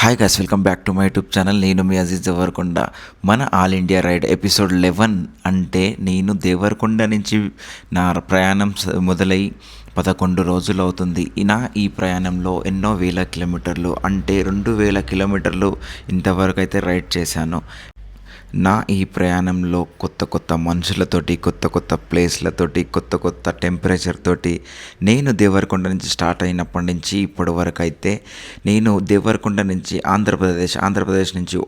Hi guys, welcome back to my YouTube channel. నేను మీ అజీజ్ దేవరకొండ. మన all India ride episode 11 అంటే నేను దేవరకొండ నుంచి నా ప్రయాణం మొదలై 11 రోజులు అవుతుంది. ఈ ప్రయాణంలో ఎన్నో వేల కిలోమీటర్లు అంటే 2000 కిలోమీటర్లు ఇంతవరకు అయితే రైడ్ చేశాను. ఈ ప్రయాణంలో కొత్త కొత్త మనుషులతోటి, కొత్త కొత్త ప్లేస్లతోటి, కొత్త కొత్త టెంపరేచర్ తోటి నేను దేవరకొండ నుంచి స్టార్ట్ అయినప్పటి నుంచి ఇప్పటి వరకు అయితే నేను దేవరకొండ నుంచి ఆంధ్రప్రదేశ్ నుంచి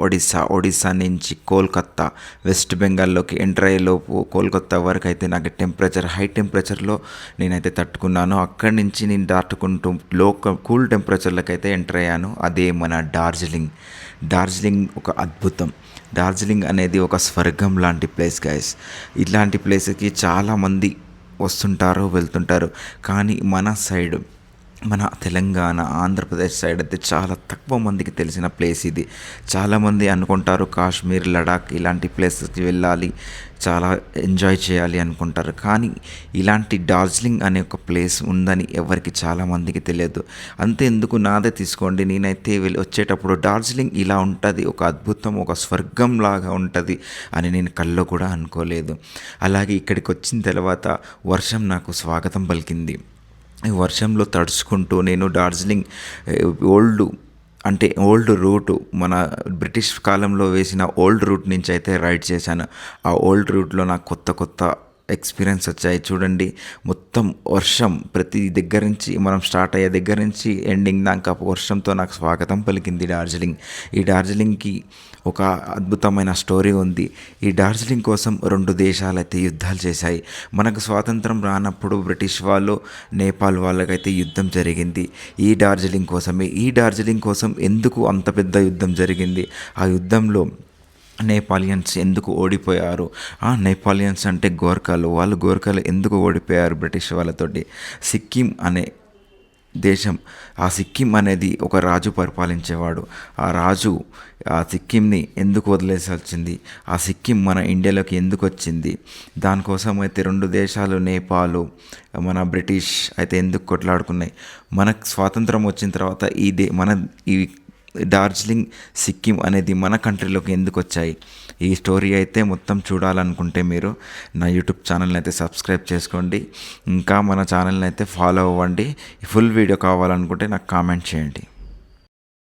ఒడిస్సా నుంచి కోల్కత్తా, వెస్ట్ బెంగాల్లోకి ఎంటర్ అయ్యేలోపు కోల్కత్తా వరకు అయితే నాకు హై టెంపరేచర్లో నేనైతే తట్టుకున్నాను. అక్కడి నుంచి నేను దాటుకుంటూ కూల్ టెంపరేచర్లకు అయితే ఎంటర్ అయ్యాను. అదే మన డార్జిలింగ్ ఒక అద్భుతం. డార్జిలింగ్ అనేది ఒక స్వర్గం లాంటి ప్లేస్ గైస్. ఇలాంటి ప్లేస్కి చాలామంది వస్తుంటారు, వెళ్తుంటారు. కానీ మన తెలంగాణ, ఆంధ్రప్రదేశ్ సైడ్ అయితే చాలా తక్కువ మందికి తెలిసిన ప్లేస్ ఇది. చాలామంది అనుకుంటారు కాశ్మీర్, లడాక్ ఇలాంటి ప్లేసెస్కి వెళ్ళాలి, చాలా ఎంజాయ్ చేయాలి అనుకుంటారు. కానీ ఇలాంటి డార్జిలింగ్ అనే ఒక ప్లేస్ ఉందని ఎవరికి చాలామందికి తెలియదు. అంతే ఎందుకు నాదే తీసుకోండి, నేనైతే వచ్చేటప్పుడు డార్జిలింగ్ ఇలా ఉంటుంది, ఒక అద్భుతం, ఒక స్వర్గం లాగా ఉంటుంది అని నేను కల్లో కూడా అనుకోలేదు. అలాగే ఇక్కడికి వచ్చిన తర్వాత వర్షం నాకు స్వాగతం పలికింది. ఈ వర్షంలో తడుచుకుంటూ నేను డార్జిలింగ్ ఓల్డ్ రూటు, మన బ్రిటిష్ కాలంలో వేసిన ఓల్డ్ రూట్ నుంచి అయితే రైడ్ చేశాను. ఆ ఓల్డ్ రూట్లో నాకు కొత్త ఎక్స్పీరియన్స్ వచ్చాయి. చూడండి, మొత్తం వర్షం ప్రతి దగ్గర నుంచి, మనం స్టార్ట్ అయ్యే దగ్గర నుంచి ఎండింగ్ దాకా వర్షంతో నాకు స్వాగతం పలికింది ఈ డార్జిలింగ్కి ఒక అద్భుతమైన స్టోరీ ఉంది. ఈ డార్జిలింగ్ కోసం 2 దేశాలు అయితే యుద్ధాలు చేశాయి. మనకు స్వాతంత్రం రానప్పుడు బ్రిటిష్ వాళ్ళు, నేపాల్ వాళ్ళకైతే యుద్ధం జరిగింది ఈ డార్జిలింగ్ కోసం ఎందుకు అంత పెద్ద యుద్ధం జరిగింది? ఆ యుద్ధంలో నేపాలియన్స్ ఎందుకు ఓడిపోయారు? నేపాలియన్స్ అంటే గోర్ఖాలు ఎందుకు ఓడిపోయారు బ్రిటిష్ వాళ్ళతోటి? సిక్కిం అనే దేశం, ఆ సిక్కిం అనేది ఒక రాజు పరిపాలించేవాడు. ఆ రాజు ఆ సిక్కింని ఎందుకు వదిలేసి వచ్చింది? ఆ సిక్కిం మన ఇండియాలోకి ఎందుకు వచ్చింది? దానికోసం అయితే 2 దేశాలు, నేపాలు, మన బ్రిటిష్ అయితే ఎందుకు కొట్లాడుకున్నాయి? మనకు స్వాతంత్రం వచ్చిన తర్వాత ఈ డార్జిలింగ్, సిక్కిం అనేది మన కంట్రీలోకి ఎందుకు వచ్చాయి? ఈ స్టోరీ అయితే మొత్తం చూడాలనుకుంటే మీరు నా యూట్యూబ్ ఛానల్ని అయితే సబ్స్క్రైబ్ చేసుకోండి. ఇంకా మన ఛానల్ని అయితే ఫాలో అవ్వండి. ఫుల్ వీడియో కావాలనుకుంటే నాకు కామెంట్ చేయండి.